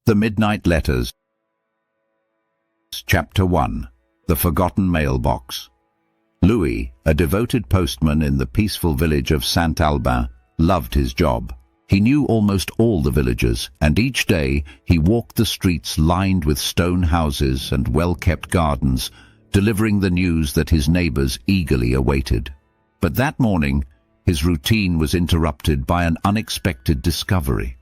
The Midnight Letters. Chapter 1. The Forgotten Mailbox. Louis, a devoted postman in the peaceful village of Saint-Albin, loved his job. He knew almost all the villagers, and each day he walked the streets lined with stone houses and well-kept gardens, delivering the news that his neighbors eagerly awaited. But that morning, his routine was interrupted by an unexpected discovery.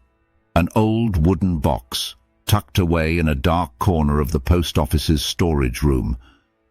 An old wooden box, tucked away in a dark corner of the post office's storage room,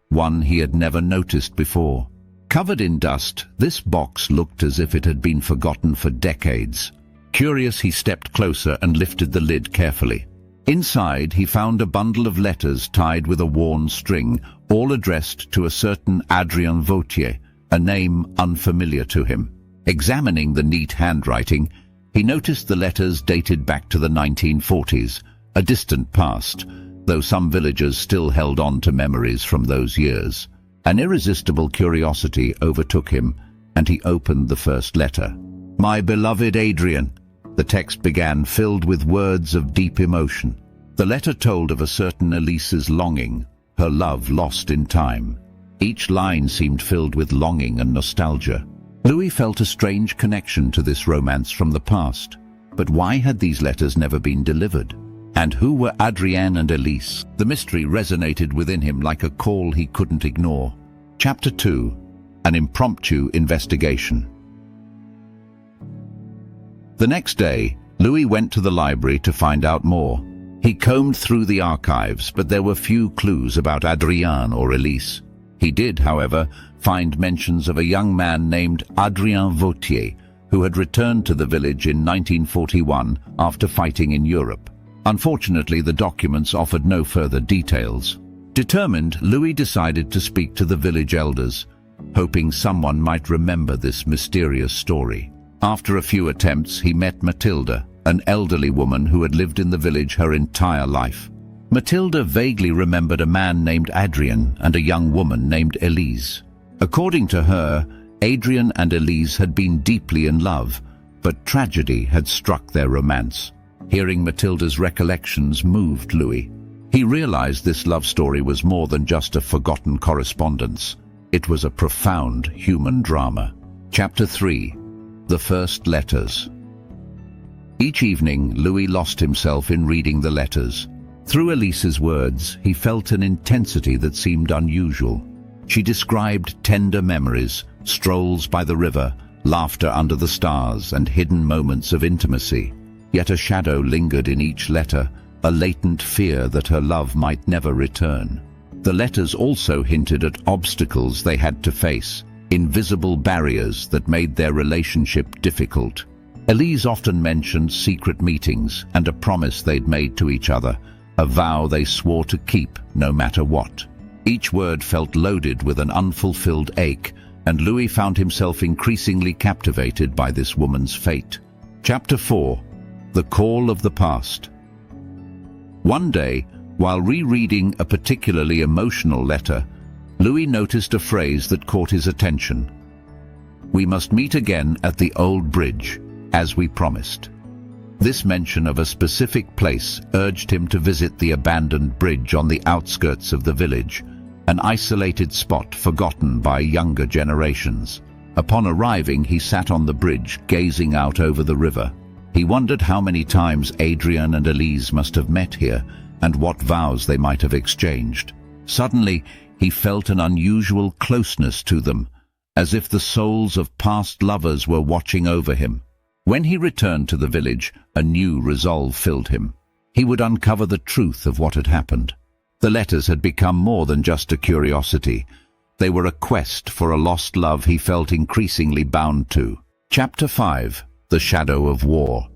one he had never noticed before. Covered in dust, this box looked as if it had been forgotten for decades. Curious, he stepped closer and lifted the lid carefully. Inside, he found a bundle of letters tied with a worn string, all addressed to a certain Adrien Vautier, a name unfamiliar to him. Examining the neat handwriting, he noticed the letters dated back to the 1940s, a distant past, though some villagers still held on to memories from those years. An irresistible curiosity overtook him, and he opened the first letter. "My beloved Adrien," the text began, filled with words of deep emotion. The letter told of a certain Elise's longing, her love lost in time. Each line seemed filled with longing and nostalgia. Louis felt a strange connection to this romance from the past. But why had these letters never been delivered? And who were Adrien and Elise? The mystery resonated within him like a call he couldn't ignore. Chapter 2. An Impromptu Investigation. The next day, Louis went to the library to find out more. He combed through the archives, but there were few clues about Adrien or Elise. He did, however, find mentions of a young man named Adrien Vautier, who had returned to the village in 1941 after fighting in Europe. Unfortunately, the documents offered no further details. Determined, Louis decided to speak to the village elders, hoping someone might remember this mysterious story. After a few attempts, he met Mathilde, an elderly woman who had lived in the village her entire life. Mathilde vaguely remembered a man named Adrien and a young woman named Elise. According to her, Adrien and Elise had been deeply in love, but tragedy had struck their romance. Hearing Mathilde's recollections moved Louis. He realized this love story was more than just a forgotten correspondence. It was a profound human drama. Chapter 3. The First Letters. Each evening, Louis lost himself in reading the letters. Through Elise's words, he felt an intensity that seemed unusual. She described tender memories, strolls by the river, laughter under the stars, and hidden moments of intimacy. Yet a shadow lingered in each letter, a latent fear that her love might never return. The letters also hinted at obstacles they had to face, invisible barriers that made their relationship difficult. Elise often mentioned secret meetings and a promise they'd made to each other, a vow they swore to keep no matter what. Each word felt loaded with an unfulfilled ache, and Louis found himself increasingly captivated by this woman's fate. Chapter 4. The Call of the Past. One day, while rereading a particularly emotional letter, Louis noticed a phrase that caught his attention. "We must meet again at the old bridge, as we promised." This mention of a specific place urged him to visit the abandoned bridge on the outskirts of the village, an isolated spot forgotten by younger generations. Upon arriving, he sat on the bridge, gazing out over the river. He wondered how many times Adrien and Elise must have met here, and what vows they might have exchanged. Suddenly, he felt an unusual closeness to them, as if the souls of past lovers were watching over him. When he returned to the village, a new resolve filled him. He would uncover the truth of what had happened. The letters had become more than just a curiosity. They were a quest for a lost love he felt increasingly bound to. Chapter 5. The Shadow of War.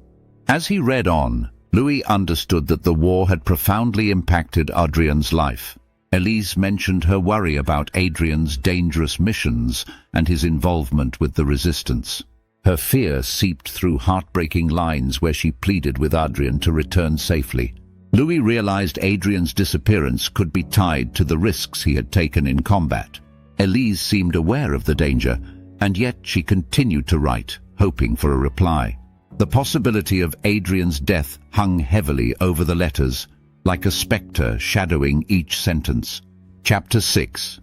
As he read on, Louis understood that the war had profoundly impacted Adrien's life. Elise mentioned her worry about Adrien's dangerous missions and his involvement with the resistance. Her fear seeped through heartbreaking lines where she pleaded with Adrien to return safely. Louis realized Adrien's disappearance could be tied to the risks he had taken in combat. Elise seemed aware of the danger, and yet she continued to write, hoping for a reply. The possibility of Adrien's death hung heavily over the letters, like a spectre shadowing each sentence. Chapter 6.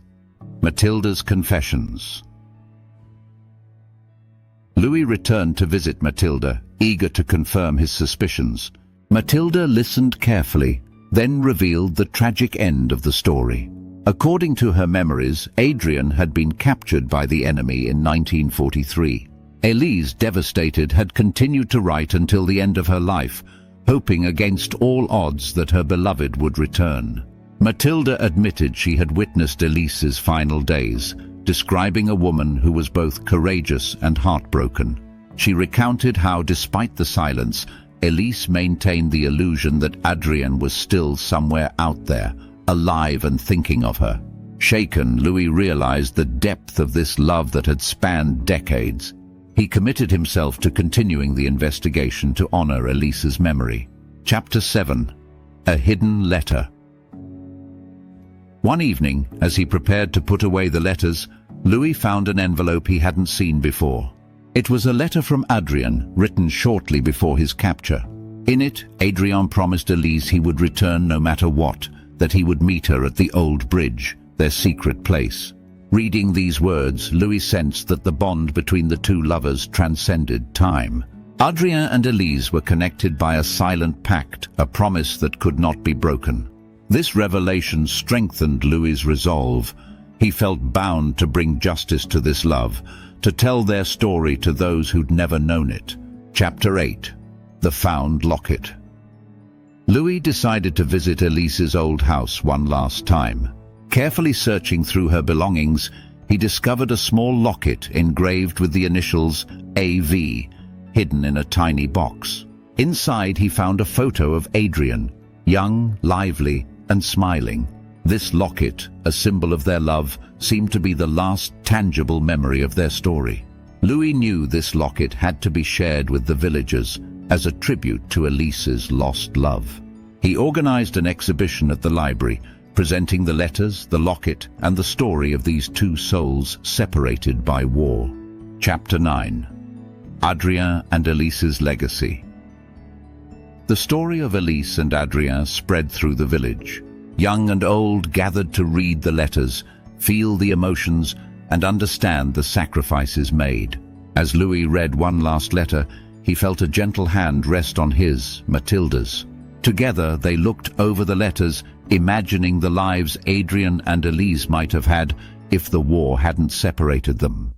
Mathilde's Confessions. Louis returned to visit Mathilde, eager to confirm his suspicions. Mathilde listened carefully, then revealed the tragic end of the story. According to her memories, Adrien had been captured by the enemy in 1943. Elise, devastated, had continued to write until the end of her life, hoping against all odds that her beloved would return. Mathilde admitted she had witnessed Elise's final days, describing a woman who was both courageous and heartbroken. She recounted how, despite the silence, Elise maintained the illusion that Adrien was still somewhere out there, alive and thinking of her. Shaken, Louis realized the depth of this love that had spanned decades. He committed himself to continuing the investigation to honor Elise's memory. Chapter 7. A Hidden Letter. One evening, as he prepared to put away the letters, Louis found an envelope he hadn't seen before. It was a letter from Adrien, written shortly before his capture. In it, Adrien promised Elise he would return no matter what, that he would meet her at the old bridge, their secret place. Reading these words, Louis sensed that the bond between the two lovers transcended time. Adrien and Elise were connected by a silent pact, a promise that could not be broken. This revelation strengthened Louis's resolve. He felt bound to bring justice to this love, to tell their story to those who'd never known it. Chapter 8. The Found Locket. Louis decided to visit Elise's old house one last time. Carefully searching through her belongings, he discovered a small locket engraved with the initials AV, hidden in a tiny box. Inside, he found a photo of Adrien, young, lively, and smiling. This locket, a symbol of their love, seemed to be the last tangible memory of their story. Louis knew this locket had to be shared with the villagers as a tribute to Elise's lost love. He organized an exhibition at the library, presenting the letters, the locket, and the story of these two souls separated by war. Chapter 9. Adrien and Elise's Legacy. The story of Elise and Adrien spread through the village. Young and old gathered to read the letters, feel the emotions, and understand the sacrifices made. As Louis read one last letter, he felt a gentle hand rest on his, Mathilde's. Together they looked over the letters, imagining the lives Adrien and Elise might have had if the war hadn't separated them.